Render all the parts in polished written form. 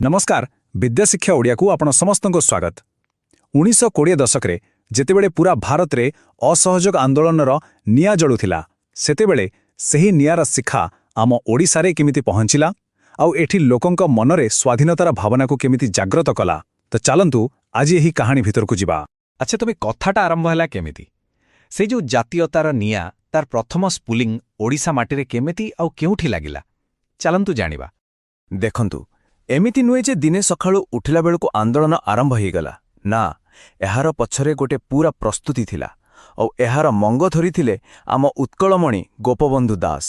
नमस्कार विद्याशिक्षा ओडिया को आपण समस्त को स्वागत। 1920 दशक रे जेतेबेले पूरा भारत रे असहयोग आंदोलनर निया जळुथिला सेतेबेले सही नियार शिखा आम ओडिसा रे केमिति पहुंचिला आउ एठी लोकंक मनरे स्वाधीनतार भावना को केमिति जागृत कला। तो चलंतु आज यही कहानी भीतर को जिबा। अच्छा तबे कथाटा आरंभ हैला केमिति से जो जातीयतार निया तार प्रथम स्पुलिंग ओडिसा माटी रे केमिति आउ केउठी लागिला चलंतु जानिबा। देखंतु एमिति नुहे जे दिने सखाळु उठिला बेलको आंदोलन आरंभ होईगला ना, एहार पछरे गोटे पूरा प्रस्तुति थिला और एहार मंग धरिथिले आम उत्कलमणि गोपबंधु दास।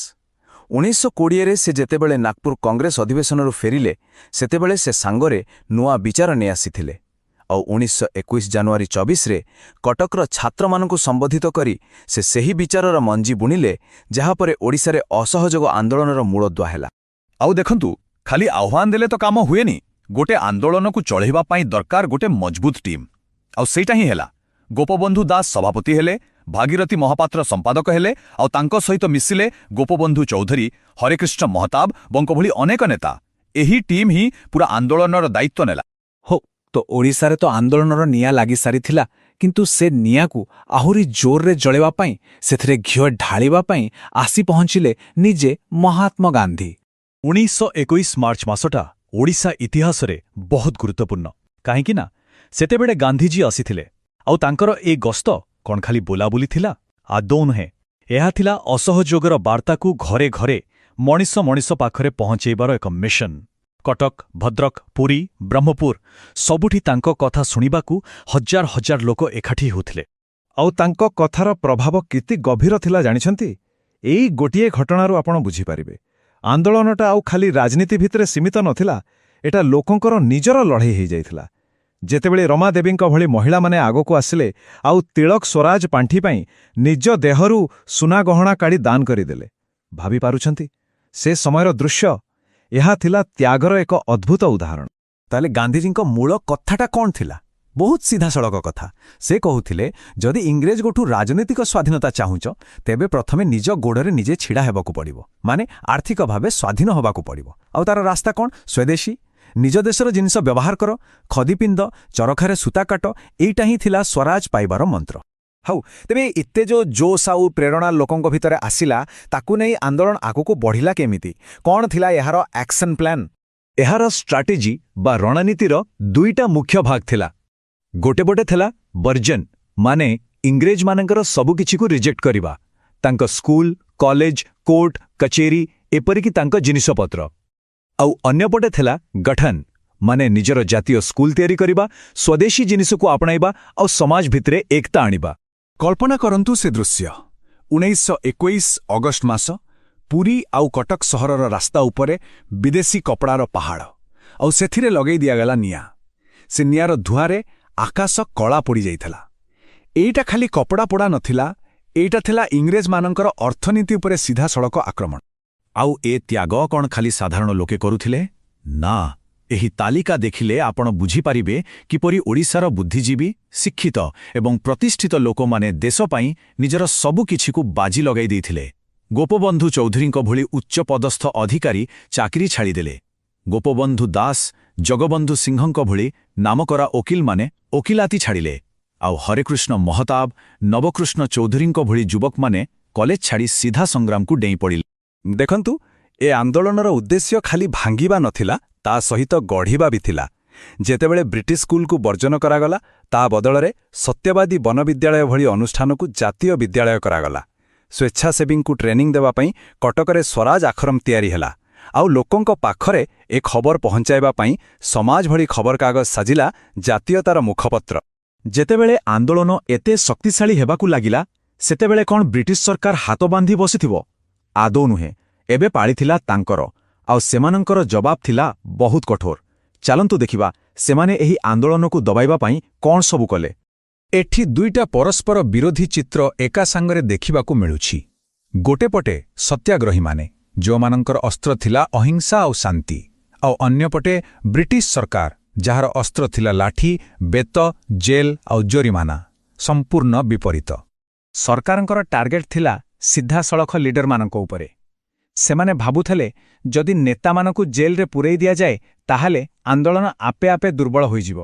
1920 रे से जेतेबेले नागपुर कांग्रेस अधिवेशनरु फेरिले सेतेबेले से सांगरे नुआ विचार ने आसीथिले और 1921 जनवरी 24 रे कटकर छात्र मानकु संबोधित करी से सही विचारर मंजी बुणिले जहा परे ओडिसा रे असहयोग आंदोलनर मूलद्वा हैला। आउ देखंतु खाली आह्वान देले तो काम हुएनी, गोटे आंदोलन को चढ़ेबा पाई दरकार गोटे मजबूत टीम आउ सेटा ही हैला। गोपबंधु दास सभापति हेले, भागीरथी महापात्र संपादक हेले आउ तांको सहित मिसिले गोपबंधु चौधरी, हरेकृष्ण महताब बंक भली अनेक नेता। एही टीम ही पूरा आंदोलनर दायित्व नेला। हो तो ओडिसा रे तो आंदोलनर निया लागि सारिथिला, किंतु से निया को आहुरी जोर रे जळेबा पाई सेथरे घिओ ढाळिबा पाई आसी पहुंचिले निजे महात्मा गांधी। 1921 मार्च मासटा ओडिसा इतिहास रे बहुत गुरुत्वपूर्ण कहीं ना सेतेबेले गांधीजी आसीथिले आउ तांकर ए गस्त कौन खाली बोलाबुली थिला आदौ नुहे। एहा थिला असहयोगर वार्ता को घरे घरे मणिष मणिष पाखरे पहुंचेबार एक मिशन। कटक, भद्रक, पुरी, ब्रह्मपुर सबुठी तांको कथा सुनिबाकू हजार हजार लोक एकाठी होथिले। आउ तांको कथार प्रभाव केते गभीर थिला जानिछंती। एई गोटिए घटनारू आपण बुझी पारिबे। आंदोलनटा आउ खाली राजनीति भितरे सीमित नथिला, एटा लोकंकर निजर लड़ाई हो जाइथिला। जेतेबेले रमादेवींक भली महिला माने आगो आसिले आउ तिलक स्वराज पांठी पाई निज देहरु सुना गहना काढ़ी दान करिदेले। भाभी पारुछंती से समयर दृश्य एहा थिला त्यागर एक अद्भुत उदाहरण। ताले गांधीजींक मूल कथाटा कौन थिला? बहुत सीधा सड़क कथा। से कहूथिले जदि इंग्रेज गोठू राजनीतिक स्वाधीनता चाहुच तेबे प्रथमे निज गोड़े निजे छिड़ा हेबाकू पड़िबो, माने आर्थिक भावे स्वाधीन होबाकू पड़िबो। आउ तार रास्ता कौन? स्वदेशी, निज देशर जिनिस व्यवहार कर, खदी पिंद, चरखारे सूता काट, एइटा ही थिला स्वराज पाइबार मंत्र। हाउ तेबे इत्ते जो जोश आउ प्रेरणा लोकंक भितरे आसिला ताकू नै आंदोलन आगुको बढ़िला केमिति? कौन थिला एहार एक्शन प्लान? एहार स्ट्राटेजी बा रणनीतिर दुईटा मुख्य भाग थिला। गोटे पटे थिला वर्जन, माने इंग्रेज मानकर सबु किछि को रिजेक्ट करिबा, तांक स्कूल, कॉलेज, कोर्ट, कचेरी एपरिकी तांक जिनिसपत्र। आउ अन्य पटे थिला गठन, माने निजर जातीय स्कूल तैयारी करिबा, स्वदेशी जिनिस को आपणाइबा आउ समाज भितरे एकता आनिबा। कल्पना करंतु से दृश्य। 1921 अगस्ट मास, पुरी आउ कटक सहरर रास्ता उपरे विदेशी कपड़ार पहाड़ आउ सेथिरे लगेई दियागला निया। से नियार धुआरे आकाश कला पड़ी जाइथला। एइटा खाली कपड़ा पोड़ा नथिला, एइटा थिला इंग्रेज मानकर अर्थनीति उपरे सीधा सड़क आक्रमण। आउ ए त्याग कौन खाली साधारण लोके करुथिले? ना, एही तालिका देखिले आपण बुझी पारिबे किपरि ओडिसार बुद्धिजीवी, शिक्षित एवं प्रतिष्ठित लोक माने देश पाई निजर सबु किछि को बाजी लगाई दैथिले। गोपबंधु चौधरींक भली उच्च पदस्थ अधिकारी चाकरी छाड़ीदेले। गोपबंधु दास, जगबंधु सिंहंक भली नामकरा ओकिल माने ओकिलाती छाड़िले। आउ हरेकृष्ण महताब, नवकृष्ण चौधरींक भली युवक माने कॉलेज छाड़ी सीधा संग्राम को डेई पड़िले। देखंतु ए आंदोलनर उद्देश्य खाली भांगिबा नथिला, ता सहित गढ़िबा भी थिला। जेतेबेले ब्रिटिश स्कूल को वर्जन करागला ता बदलरे सत्यवादी बनविद्यालय भली अनुष्ठान को जातीय विद्यालय करागला। स्वेच्छासेवी को ट्रेनिंग देवा पई कटकरे स्वराज आश्रम तैयारी हैला। आउ लोकंक पाखरे ए खबर पहुंचाइबा पई समाज भली खबर कागज साजिला जातीयतार मुखपत्र। जेतेबेले आंदोलन एते शक्तिशाली हेबाकू लागिला सेतेबेले कौन ब्रिटिश सरकार हाथ बांधी बसिथिबो? आदौ नुहे। एबे पाळिथिला तांकर आउ सेमानंकर जवाब थिला बहुत कठोर। चलंतु देखिबा सेमाने एही आंदोलन को दबाइबा पई कौन सबु कले। एठी दुईटा परस्पर विरोधी चित्र एका सांगरे देखिबाकू मिलुछि। गोटे पटे सत्याग्रही माने जो मानंकर अस्त्र थिला अहिंसा और शांति, आउ अन्य पटे ब्रिटिश सरकार जहार अस्त्र थिला लाठी, बेत, जेल और जोरिमाना। संपूर्ण विपरीत। सरकारंकर टार्गेट थिला सीधा सड़क लीडर मानक उपरे। ସେମାନେ ଭାବୁଥିଲେ ଯଦି ନେତାମାନଙ୍କୁ ଜେଲରେ ପୂରେଇ ଦିଆଯାଏ ତାହେଲେ ଆନ୍ଦୋଳନ ଆପେ ଆପେ ଦୁର୍ବଳ ହୋଇଯିବ।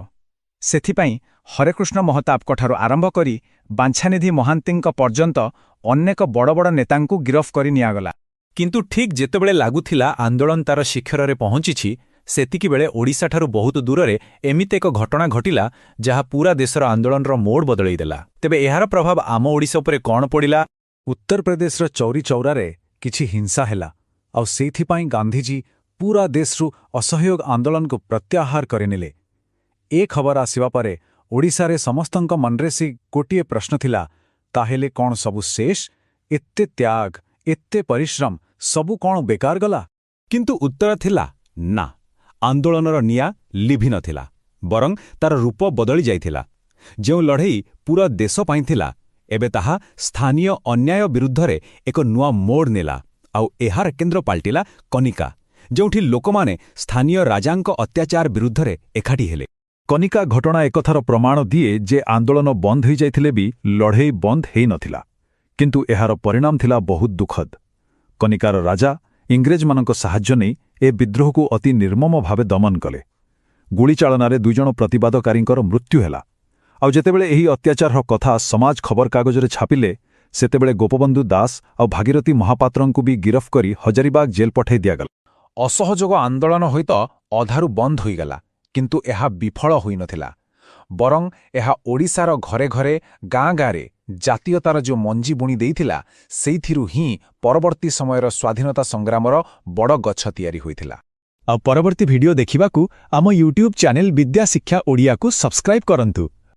ସେଥିପାଇଁ ହରେକୃଷ୍ଣ ମହତାବଙ୍କଠାରୁ ଆରମ୍ଭ କରି ବାଞ୍ଛାନିଧି ମହାନ୍ତିଙ୍କ ପର୍ଯ୍ୟନ୍ତ ଅନେକ ବଡ଼ ବଡ଼ ନେତାଙ୍କୁ ଗିରଫ କରି ନିଆଗଲା। କିନ୍ତୁ ଠିକ୍ ଯେତେବେଳେ ଲାଗୁଥିଲା ଆନ୍ଦୋଳନ ତାର ଶିଖରରେ ପହଞ୍ଚିଛି, ସେତିକିବେଳେ ଓଡ଼ିଶାଠାରୁ ବହୁତ ଦୂରରେ ଏମିତି ଏକ ଘଟଣା ଘଟିଲା ଯାହା ପୂରା ଦେଶର ଆନ୍ଦୋଳନର ମୋଡ଼ ବଦଳେଇଦେଲା। ତେବେ ଏହାର ପ୍ରଭାବ ଆମ ଓଡ଼ିଶା ଉପରେ କ'ଣ ପଡ଼ିଲା? ଉତ୍ତରପ୍ରଦେଶର ଚୌରୀ ଚୌରାରେ କିଛି ହିଂସା ହେଲା, ଆଉ ସେଇଥିପାଇଁ ଗାନ୍ଧିଜୀ ପୂରା ଦେଶରୁ ଅସହଯୋଗ ଆନ୍ଦୋଳନକୁ ପ୍ରତ୍ୟାହାର କରିନେଲେ। ଏ ଖବର ଆସିବା ପରେ ଓଡ଼ିଶାରେ ସମସ୍ତଙ୍କ ମନରେ ସେ ଗୋଟିଏ ପ୍ରଶ୍ନ ଥିଲା, ତାହେଲେ କ'ଣ ସବୁ ଶେଷ? ଏତେ ତ୍ୟାଗ, ଏତେ ପରିଶ୍ରମ, ସବୁ କ'ଣ ବେକାର ଗଲା? କିନ୍ତୁ ଉତ୍ତର ଥିଲା ନା। ଆନ୍ଦୋଳନର ନିଆଁ ଲିଭି ନଥିଲା, ବରଂ ତାର ରୂପ ବଦଳି ଯାଇଥିଲା। ଯେଉଁ ଲଢ଼େଇ ପୂରା ଦେଶ ପାଇଁ ଥିଲା, ଏବେ ତାହା ସ୍ଥାନୀୟ ଅନ୍ୟାୟ ବିରୁଦ୍ଧରେ ଏକ ନୂଆ ମୋଡ଼ ନେଲା। ଆଉ ଏହାର କେନ୍ଦ୍ର ପାଲଟିଲା କନିକା, ଯେଉଁଠି ଲୋକମାନେ ସ୍ଥାନୀୟ ରାଜାଙ୍କ ଅତ୍ୟାଚାର ବିରୁଦ୍ଧରେ ଏକାଠି ହେଲେ। କନିକା ଘଟଣା ଏକଥାର ପ୍ରମାଣ ଦିଏ ଯେ ଆନ୍ଦୋଳନ ବନ୍ଦ ହୋଇଯାଇଥିଲେ ବି ଲଢ଼େଇ ବନ୍ଦ ହୋଇନଥିଲା। କିନ୍ତୁ ଏହାର ପରିଣାମ ଥିଲା ବହୁତ ଦୁଃଖଦ। କନିକାର ରାଜା ଇଂରେଜମାନଙ୍କ ସାହାଯ୍ୟ ନେଇ ଏ ବିଦ୍ରୋହକୁ ଅତି ନିର୍ମମ ଭାବେ ଦମନ କଲେ। ଗୁଳିଚାଳନାରେ 2 ଜଣ ପ୍ରତିବାଦକାରୀଙ୍କର ମୃତ୍ୟୁ ହେଲା। ଆଉ ଯେତେବେଳେ ଏହି ଅତ୍ୟାଚାରର କଥା ସମାଜ ଖବରକାଗଜରେ ଛାପିଲେ, ସେତେବେଳେ ଗୋପବନ୍ଧୁ ଦାସ ଆଉ ଭାଗୀରଥୀ ମହାପାତ୍ରଙ୍କୁ ବି ଗିରଫ କରି ହଜାରିବାଗ ଜେଲ୍ ପଠାଇ ଦିଆଗଲା। ଅସହଯୋଗ ଆନ୍ଦୋଳନ ହୁଏତ ଅଧାରୁ ବନ୍ଦ ହୋଇଗଲା, କିନ୍ତୁ ଏହା ବିଫଳ ହୋଇନଥିଲା। ବରଂ ଏହା ଓଡ଼ିଶାର ଘରେ ଘରେ, ଗାଁ ଗାଁରେ ଜାତୀୟତାର ଯେଉଁ ମଞ୍ଜି ବୁଣି ଦେଇଥିଲା, ସେଇଥିରୁ ହିଁ ପରବର୍ତ୍ତୀ ସମୟର ସ୍ୱାଧୀନତା ସଂଗ୍ରାମର ବଡ଼ ଗଛ ତିଆରି ହୋଇଥିଲା। ଆଉ ପରବର୍ତ୍ତୀ ଭିଡିଓ ଦେଖିବାକୁ ଆମ ୟୁଟ୍ୟୁବ୍ ଚ୍ୟାନେଲ ବିଦ୍ୟା ଶିକ୍ଷା ଓଡ଼ିଆକୁ ସବସ୍କ୍ରାଇବ୍ କରନ୍ତୁ।